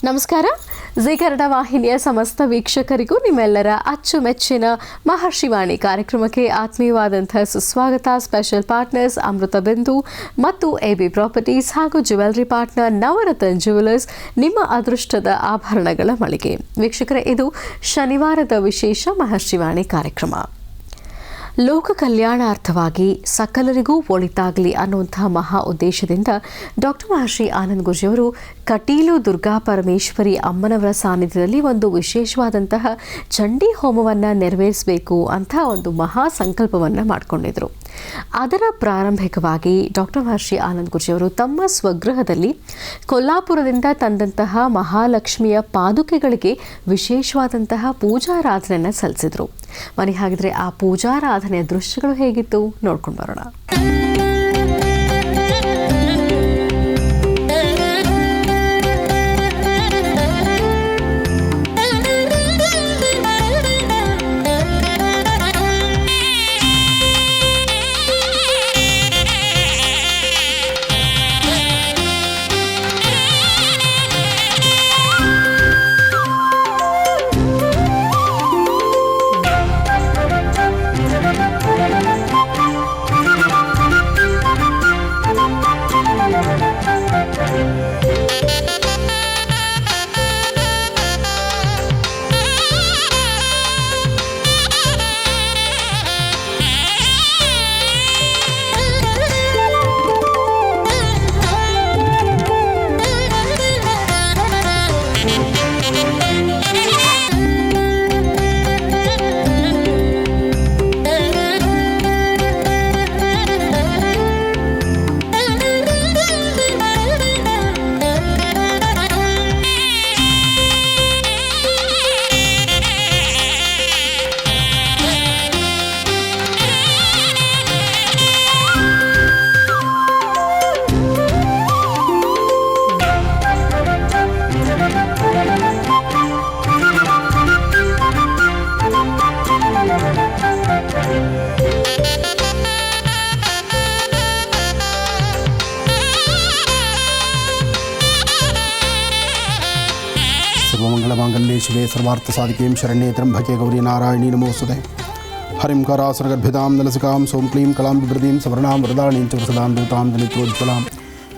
ನಮಸ್ಕಾರ. ಜಿ ಕನ್ನಡ ವಾಹಿನಿಯ ಸಮಸ್ತ ವೀಕ್ಷಕರಿಗೂ ನಿಮ್ಮೆಲ್ಲರ ಅಚ್ಚುಮೆಚ್ಚಿನ ಮಹರ್ಷಿವಾಣಿ ಕಾರ್ಯಕ್ರಮಕ್ಕೆ ಆತ್ಮೀಯವಾದಂತಹ ಸುಸ್ವಾಗತ. ಸ್ಪೆಷಲ್ ಪಾರ್ಟ್ನರ್ಸ್ ಅಮೃತ ಬಿಂದು ಮತ್ತು AB ಪ್ರಾಪರ್ಟೀಸ್ ಹಾಗೂ ಜ್ಯುವೆಲರಿ ಪಾರ್ಟ್ನರ್ ನವರತ್ನ ಜ್ಯುವೆಲರ್ಸ್, ನಿಮ್ಮ ಅದೃಷ್ಟದ ಆಭರಣಗಳ ಮಳಿಗೆ. ವೀಕ್ಷಕರೇ, ಇದು ಶನಿವಾರದ ವಿಶೇಷ ಮಹರ್ಷಿವಾಣಿ ಕಾರ್ಯಕ್ರಮ. ಲೋಕ ಕಲ್ಯಾಣಾರ್ಥವಾಗಿ ಸಕಲರಿಗೂ ಒಳಿತಾಗಲಿ ಅನ್ನುವಂತಹ ಮಹಾ ಉದ್ದೇಶದಿಂದ ಡಾಕ್ಟರ್ ಮಹರ್ಷಿ ಆನಂದ್ ಗುರೂಜಿಯವರು ಕಟೀಲು ದುರ್ಗಾ ಪರಮೇಶ್ವರಿ ಅಮ್ಮನವರ ಸಾನ್ನಿಧ್ಯದಲ್ಲಿ ಒಂದು ವಿಶೇಷವಾದಂತಹ ಚಂಡಿ ಹೋಮವನ್ನು ನೆರವೇರಿಸಬೇಕು ಅಂತ ಒಂದು ಮಹಾ ಸಂಕಲ್ಪವನ್ನು ಮಾಡಿಕೊಂಡಿದ್ರು. ಅದರ ಪ್ರಾರಂಭಿಕವಾಗಿ ಡಾಕ್ಟರ್ ಮಹರ್ಷಿ ಆನಂದ್ ಗುರೂಜಿಯವರು ತಮ್ಮ ಸ್ವಗೃಹದಲ್ಲಿ ಕೊಲ್ಲಾಪುರದಿಂದ ತಂದಂತಹ ಮಹಾಲಕ್ಷ್ಮಿಯ ಪಾದುಕೆಗಳಿಗೆ ವಿಶೇಷವಾದಂತಹ ಪೂಜಾರಾಧನೆಯನ್ನು ಸಲ್ಲಿಸಿದರು. ಮನೆ ಹಾಗಿದ್ರೆ ಆ ಪೂಜಾರಾಧನೆಯ ದೃಶ್ಯಗಳು ಹೇಗಿತ್ತು ನೋಡ್ಕೊಂಡು ಬರೋಣ. ಸರ್ವಮಂಗಳಮಾಂಗಲ್ಯೆ ಶಿವೆ ಸರ್ವಾರ್ಥಸಾಧಿಕೇಂ ಶರಣ್ಯೇ ತ್ರ್ಯಂಬಕೆ ಗೌರಿ ನಾರಾಯಣಿ ನಮೋಸ್ತುತೆ. ಹರಿಂ ಕರಾಸುರಗರ್ಭಿತಾಂ ನಲಸಿಕಾಂ ಸೋಂ ಕ್ಲೀಂ ಕಲಾಂ ಬಿಭೃತಿಂ ಸವರ್ಣಾಂ ವರದಾಣೀಂ ಚ ವೃಸದಾಂ ದೂತಾಂ ದಲಿತೋಜ್ವಲಾಂ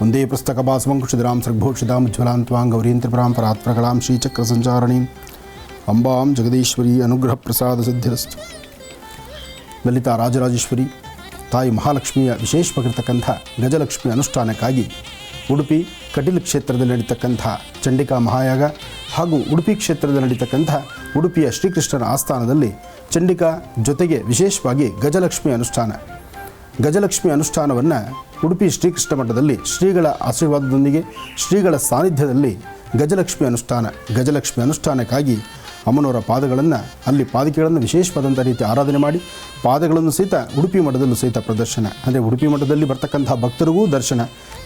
ವಂದೇ ಪುಸ್ತಕಭಾಸಮಂಕುಶಿಧರಾಂ ಸೃಗ್ಭೂಷಿತಾಂ ಉಜ್ವಲಾಂ ತ್ವಾಂ ಗೌರೀಂ ತ್ರಿಪುರಾಂ ಪರಾತ್ಪರಕಲಾಂ ಶ್ರೀಚಕ್ರಸಂಚಾರಣೀಂ ಅಂಬಾಂ ಜಗದೀಶ್ವರಿ ಅನುಗ್ರಹ ಪ್ರಸಾದ ಸಿದ್ಧಿರಸ್ತು. ಲಲಿತಾ ರಾಜರಾಜೇಶ್ವರಿ ತಾಯಿ ಮಹಾಲಕ್ಷ್ಮಿಯ ವಿಶೇಷವಾಗಿರ್ತಕ್ಕಂಥ ಗಜಲಕ್ಷ್ಮಿ ಅನುಷ್ಠಾನಕ್ಕಾಗಿ ಉಡುಪಿ ಕಟೀಲು ಕ್ಷೇತ್ರದಲ್ಲಿ ನಡೀತಕ್ಕಂಥ ಚಂಡಿಕಾ ಮಹಾಯಾಗ ಹಾಗೂ ಉಡುಪಿ ಕ್ಷೇತ್ರದಲ್ಲಿ ನಡೀತಕ್ಕಂಥ ಉಡುಪಿಯ ಶ್ರೀಕೃಷ್ಣನ ಆಸ್ಥಾನದಲ್ಲಿ ಚಂಡಿಕಾ ಜೊತೆಗೆ ವಿಶೇಷವಾಗಿ ಗಜಲಕ್ಷ್ಮಿ ಅನುಷ್ಠಾನವನ್ನು ಉಡುಪಿ ಶ್ರೀಕೃಷ್ಣ ಮಠದಲ್ಲಿ ಶ್ರೀಗಳ ಆಶೀರ್ವಾದದೊಂದಿಗೆ ಶ್ರೀಗಳ ಸಾನ್ನಿಧ್ಯದಲ್ಲಿ ಗಜಲಕ್ಷ್ಮಿ ಅನುಷ್ಠಾನಕ್ಕಾಗಿ ಅಮ್ಮನವರ ಪಾದಗಳನ್ನು ಅಲ್ಲಿ ಪಾದಕೆಗಳನ್ನು ವಿಶೇಷವಾದಂಥ ರೀತಿ ಆರಾಧನೆ ಮಾಡಿ ಪಾದಗಳನ್ನು ಸಹಿತ ಉಡುಪಿ ಮಠದಲ್ಲೂ ಸಹಿತ ಪ್ರದರ್ಶನ, ಅಂದರೆ ಉಡುಪಿ ಮಠದಲ್ಲಿ ಬರ್ತಕ್ಕಂಥ ಭಕ್ತರಿಗೂ ದರ್ಶನ,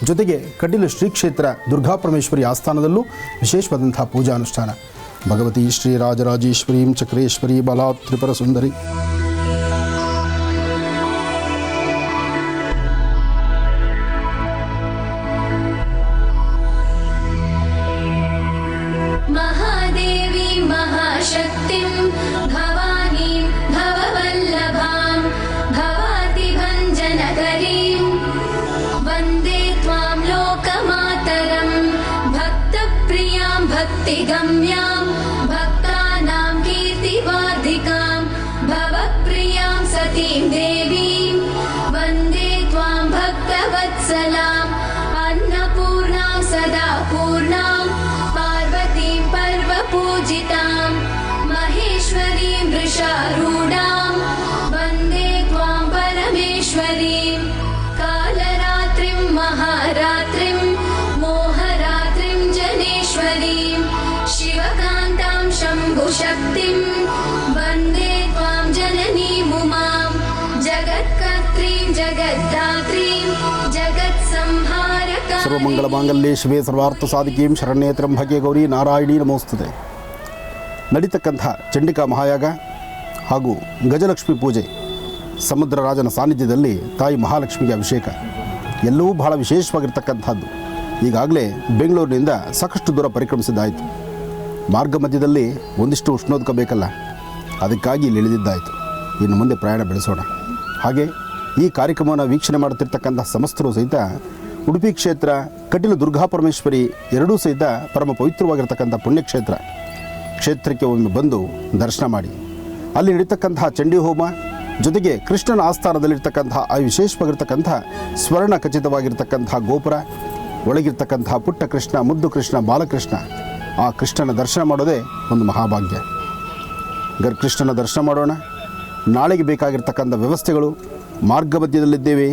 ಜೊತೆಗೆ ಕಟೀಲು ಶ್ರೀ ಕ್ಷೇತ್ರ ದುರ್ಗಾಪರಮೇಶ್ವರಿ ಆಸ್ಥಾನದಲ್ಲೂ ವಿಶೇಷವಾದಂಥ ಪೂಜಾ ಅನುಷ್ಠಾನ. ಭಗವತಿ ಶ್ರೀ ರಾಜರಾಜೇಶ್ವರೀಂ ಚಕ್ರೇಶ್ವರಿ ಬಲಾ ತ್ರಿಪುರ ಸುಂದರಿ. भक्तिगम्यां भक्तानां कीर्तिवाधिकां भवप्रियां सतीं देवीं वन्दे त्वां भक्तवत्सलाम् अन्नपूर्णां सदा पूर्णां पार्वतीं पर्वपूजितां महेश्वरीं वृषारूढां वन्दे त्वां परमेश्वरीं कालरात्रिं महारात्रिं मोहरात्रिं जनेश्वरीं शिवकान्तां शम्भुशक्तिं वन्दे त्वां जननीमुमां जगत्कर्त्रीं जगद्धात्रीं जगत्संहारकारिणीं. ಸರ್ವಮಂಗಳಮಾಂಗಲ್ಯೆ ಶಿವೆ ಸರ್ವಾರ್ಥಸಾಧಿಕೀಂ ಶರಣ್ಯೇ ತ್ರ್ಯಂಬಕೆ ಗೌರಿ ನಾರಾಯಣಿ ನಮೋಸ್ತುತೆ. ನಡೀತಕ್ಕಂಥ ಚಂಡಿಕಾ ಮಹಾಯಾಗ ಹಾಗೂ ಗಜಲಕ್ಷ್ಮಿ ಪೂಜೆ, ಸಮುದ್ರರಾಜನ ಸಾನ್ನಿಧ್ಯದಲ್ಲಿ ತಾಯಿ ಮಹಾಲಕ್ಷ್ಮಿಗೆ ಅಭಿಷೇಕ ಎಲ್ಲವೂ ಬಹಳ ವಿಶೇಷವಾಗಿರ್ತಕ್ಕಂಥದ್ದು. ಈಗಾಗಲೇ ಬೆಂಗಳೂರಿನಿಂದ ಸಾಕಷ್ಟು ದೂರ ಪರಿಕ್ರಮಿಸಿದ್ದಾಯಿತು. ಮಾರ್ಗ ಮಧ್ಯದಲ್ಲಿ ಒಂದಿಷ್ಟು ಉಷ್ಣೋದಕ ಬೇಕಲ್ಲ, ಅದಕ್ಕಾಗಿ ಇಲ್ಲಿ ಇಳಿದಿದ್ದಾಯಿತು. ಇನ್ನು ಮುಂದೆ ಪ್ರಯಾಣ ಬೆಳೆಸೋಣ. ಹಾಗೆ ಈ ಕಾರ್ಯಕ್ರಮವನ್ನು ವೀಕ್ಷಣೆ ಮಾಡುತ್ತಿರ್ತಕ್ಕಂಥ ಸಮಸ್ತರು ಸಹಿತ ಉಡುಪಿ ಕ್ಷೇತ್ರ, ಕಟೀಲು ದುರ್ಗಾಪರಮೇಶ್ವರಿ ಎರಡೂ ಸಹಿತ ಪರಮ ಪವಿತ್ರವಾಗಿರ್ತಕ್ಕಂಥ ಪುಣ್ಯಕ್ಷೇತ್ರ. ಕ್ಷೇತ್ರಕ್ಕೆ ಒಮ್ಮೆ ಬಂದು ದರ್ಶನ ಮಾಡಿ ಅಲ್ಲಿ ನಡೀತಕ್ಕಂತಹ ಚಂಡಿ ಹೋಮ ಜೊತೆಗೆ ಕೃಷ್ಣನ ಆಸ್ಥಾನದಲ್ಲಿರ್ತಕ್ಕಂತಹ ವಿಶೇಷವಾಗಿರ್ತಕ್ಕಂಥ ಸ್ವರ್ಣ ಖಚಿತವಾಗಿರ್ತಕ್ಕಂತಹ ಗೋಪುರ, ಒಳಗಿರ್ತಕ್ಕಂತಹ ಪುಟ್ಟ ಕೃಷ್ಣ, ಮುದ್ದು ಕೃಷ್ಣ, ಬಾಲಕೃಷ್ಣ, ಆ ಕೃಷ್ಣನ ದರ್ಶನ ಮಾಡೋದೇ ಒಂದು ಮಹಾಭಾಗ್ಯ. ಕೃಷ್ಣನ ದರ್ಶನ ಮಾಡೋಣ. ನಾಳೆಗೆ ಬೇಕಾಗಿರ್ತಕ್ಕಂಥ ವ್ಯವಸ್ಥೆಗಳು ಮಾರ್ಗ ಮಧ್ಯದಲ್ಲಿದ್ದೇವೆ.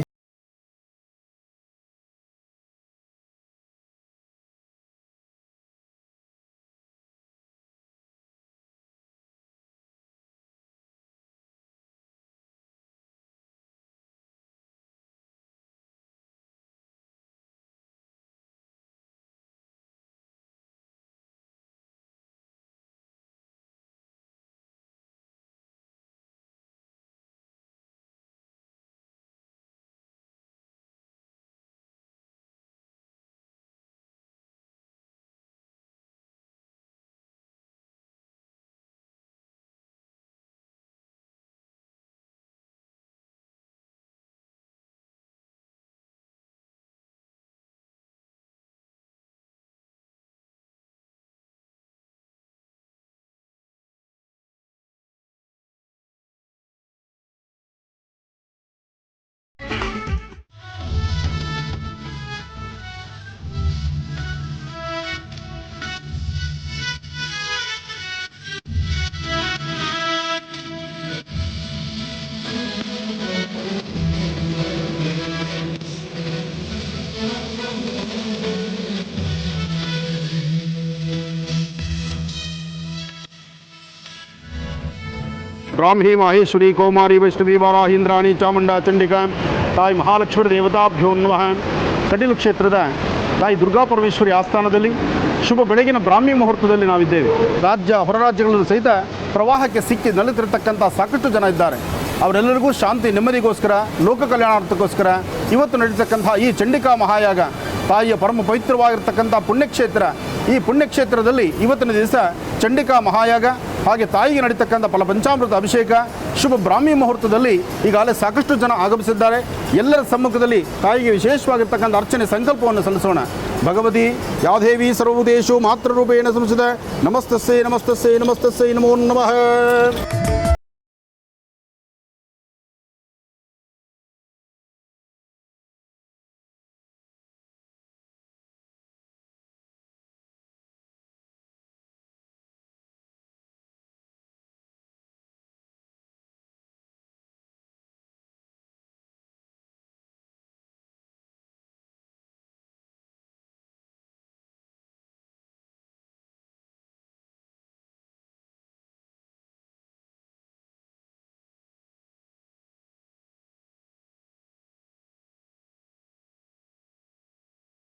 ब्राह्मी माहेश्वरी कौमारी वैष्णवी वाराहींद्राणी ಚಾಮುಂಡಾ ಚಂಡಿಕಾ ತಾಯಿ ಮಹಾಲಕ್ಷ್ಮೀ ದೇವತಾಭ್ಯೋ ನಮಃ. ಕಟೀಲು ಕ್ಷೇತ್ರದ ತಾಯಿ ದುರ್ಗಾಪರಮೇಶ್ವರಿ ಆಸ್ಥಾನದಲ್ಲಿ ಶುಭ ಬೆಳಗಿನ ಬ್ರಾಹ್ಮಿ ಮುಹೂರ್ತದಲ್ಲಿ ನಾವಿದ್ದೇವೆ. ರಾಜ್ಯ ಹೊರ ರಾಜ್ಯಗಳಲ್ಲೂ ಸಹಿತ ಪ್ರವಾಹಕ್ಕೆ ಸಿಕ್ಕಿ ನಲಿತಿರತಕ್ಕಂಥ ಸಾಕಷ್ಟು ಜನ ಇದ್ದಾರೆ. ಅವರೆಲ್ಲರಿಗೂ ಶಾಂತಿ ನೆಮ್ಮದಿಗೋಸ್ಕರ, ಲೋಕ ಕಲ್ಯಾಣಾರ್ಥಕ್ಕೋಸ್ಕರ ಇವತ್ತು ನಡೀತಕ್ಕಂಥ ಈ ಚಂಡಿಕಾ ಮಹಾಯಾಗ, ತಾಯಿಯ ಪರಮ ಪವಿತ್ರವಾಗಿರ್ತಕ್ಕಂಥ ಪುಣ್ಯಕ್ಷೇತ್ರ. ಈ ಪುಣ್ಯಕ್ಷೇತ್ರದಲ್ಲಿ ಇವತ್ತಿನ ದಿವಸ ಚಂಡಿಕಾ ಮಹಾಯಾಗ, ಹಾಗೆ ತಾಯಿಗೆ ನಡೀತಕ್ಕಂಥ ಫಲಪಂಚಾಮೃತ ಅಭಿಷೇಕ, ಶುಭ ಬ್ರಾಹ್ಮಿ ಮುಹೂರ್ತದಲ್ಲಿ ಈಗಾಗಲೇ ಸಾಕಷ್ಟು ಜನ ಆಗಮಿಸಿದ್ದಾರೆ. ಎಲ್ಲರ ಸಮ್ಮುಖದಲ್ಲಿ ತಾಯಿಗೆ ವಿಶೇಷವಾಗಿರ್ತಕ್ಕಂಥ ಅರ್ಚನೆ ಸಂಕಲ್ಪವನ್ನು ಸಲ್ಲಿಸೋಣ. ಭಗವತಿ ಯಾದೇವಿ ಸರ್ವದೇಶು ಮಾತೃರೂಪೇಣ ಸಂಸ್ಥಿತ ನಮಸ್ತಸ್ಸೇ ನಮಸ್ತಸ್ಸೇ ನಮಸ್ತಸ್ಸೇ ನಮೋ ನಮಃ.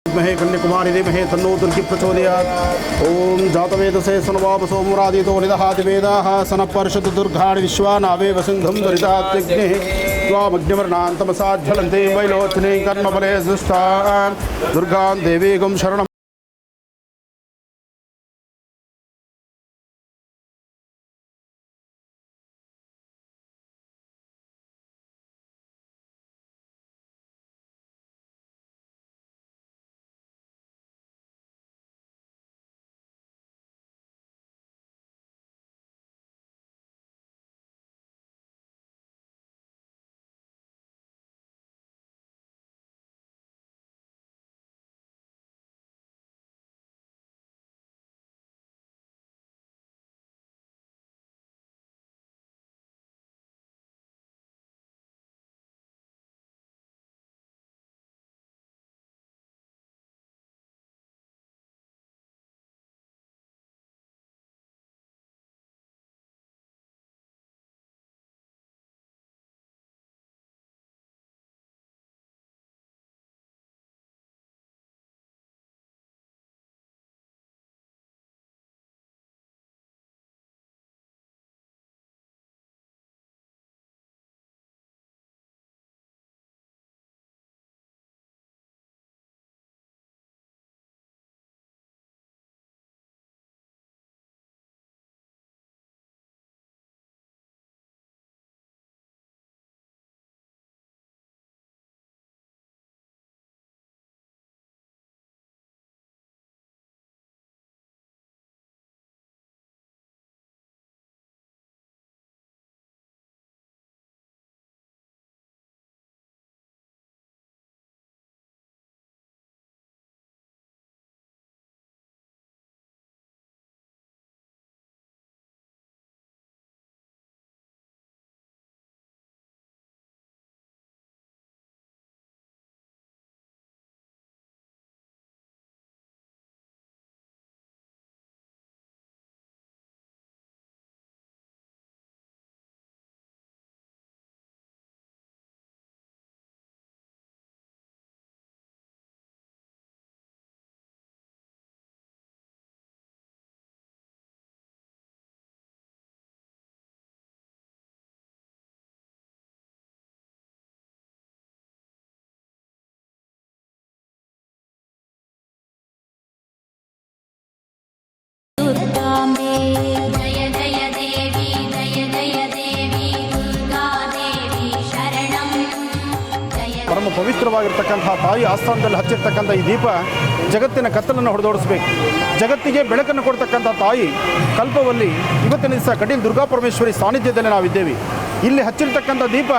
महे कन्याकुमारी देमहे तन्नो दुर्गी प्रचोदयात्. ओम जातवेदसे सनवापसो मुरादितो निदहातिवेदाः सनपर्षतु दुर्गाणि विश्वानावेव सिन्धुं दुरितात्यग्निः त्वामग्निवर्णान्तमसाज्ज्वलन्ते वैलोचने कर्मफले सुष्ठान् दुर्गां देवीगं शरणं ಪವಿತ್ರವಾಗಿರ್ತಕ್ಕಂಥ ತಾಯಿ ಆಸ್ಥಾನದಲ್ಲಿ ಹಚ್ಚಿರ್ತಕ್ಕಂಥ ಈ ದೀಪ ಜಗತ್ತಿನ ಕತ್ತಲನ್ನು ಹೊಡೆದೋಡಿಸ್ಬೇಕು. ಜಗತ್ತಿಗೆ ಬೆಳಕನ್ನು ಕೊಡ್ತಕ್ಕಂಥ ತಾಯಿ ಕಲ್ಪವಲ್ಲಿ ಇವತ್ತಿನ ದಿವಸ ಕಟೀಲು ದುರ್ಗಾಪರಮೇಶ್ವರಿ ಸಾನ್ನಿಧ್ಯದಲ್ಲಿ ನಾವಿದ್ದೇವೆ. ಇಲ್ಲಿ ಹಚ್ಚಿರ್ತಕ್ಕಂಥ ದೀಪ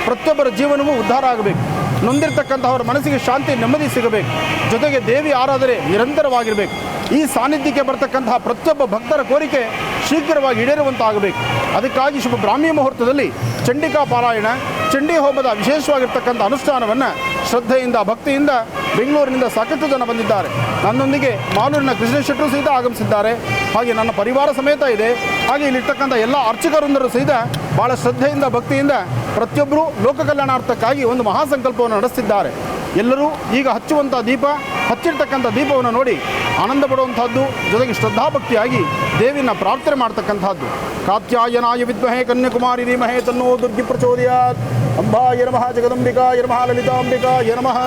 ಪ್ರತಿಯೊಬ್ಬರ ಜೀವನವೂ ಉದ್ಧಾರ ಆಗಬೇಕು. ನೊಂದಿರ್ತಕ್ಕಂಥವ್ರ ಮನಸ್ಸಿಗೆ ಶಾಂತಿ ನೆಮ್ಮದಿ ಸಿಗಬೇಕು. ಜೊತೆಗೆ ದೇವಿ ಆರಾಧನೆ ನಿರಂತರವಾಗಿರಬೇಕು. ಈ ಸಾನ್ನಿಧ್ಯಕ್ಕೆ ಬರ್ತಕ್ಕಂತಹ ಪ್ರತಿಯೊಬ್ಬ ಭಕ್ತರ ಕೋರಿಕೆ ಶೀಘ್ರವಾಗಿ ಈಡೇರುವಂತಾಗಬೇಕು. ಅದಕ್ಕಾಗಿ ಶುಭ ಬ್ರಾಹ್ಮಿ ಮುಹೂರ್ತದಲ್ಲಿ ಚಂಡಿಕಾ ಪಾರಾಯಣ, ಚಂಡಿ ಹೋಮದ ವಿಶೇಷವಾಗಿರ್ತಕ್ಕಂಥ ಅನುಷ್ಠಾನವನ್ನು ಶ್ರದ್ಧೆಯಿಂದ ಭಕ್ತಿಯಿಂದ ಬೆಂಗಳೂರಿನಿಂದ ಸಾಕಷ್ಟು ಜನ ಬಂದಿದ್ದಾರೆ. ನನ್ನೊಂದಿಗೆ ಮಾಲೂರಿನ ಕೃಷ್ಣ ಶೆಟ್ಟರು ಸಹಿತ ಆಗಮಿಸಿದ್ದಾರೆ. ಹಾಗೆ ನನ್ನ ಪರಿವಾರ ಸಮೇತ ಇದೆ. ಹಾಗೆ ಇಲ್ಲಿರ್ತಕ್ಕಂಥ ಎಲ್ಲ ಅರ್ಚಕರೊಂದರು ಸಹಿತ ಭಾಳ ಶ್ರದ್ಧೆಯಿಂದ ಭಕ್ತಿಯಿಂದ ಪ್ರತಿಯೊಬ್ಬರೂ ಲೋಕ ಕಲ್ಯಾಣಾರ್ಥಕ್ಕಾಗಿ ಒಂದು ಮಹಾಸಂಕಲ್ಪವನ್ನು ನಡೆಸ್ತಿದ್ದಾರೆ. ಎಲ್ಲರೂ ಈಗ ಹಚ್ಚುವಂಥ ದೀಪ, ಹಚ್ಚಿರ್ತಕ್ಕಂಥ ದೀಪವನ್ನು ನೋಡಿ ಆನಂದ ಪಡುವಂಥದ್ದು, ಜೊತೆಗೆ ಶ್ರದ್ಧಾಭಕ್ತಿಯಾಗಿ ದೇವಿನ ಪ್ರಾರ್ಥನೆ ಮಾಡ್ತಕ್ಕಂಥದ್ದು. ಕಾತ್ಯಾಯನಾಯ ವಿದ್ಮಹೇ ಕನ್ಯಾಕುಮಾರಿ ಧೀಮಹೇ ತನ್ನೋ ದುರ್ಗಿ ಪ್ರಚೋದಯಾತ್. ಅಂಬಾಯ ನಮಃ, ಜಗದಂಬಿಕಾಯ ನಮಃ, ಲಲಿತಾಂಬಿಕಾಯ ನಮಃ.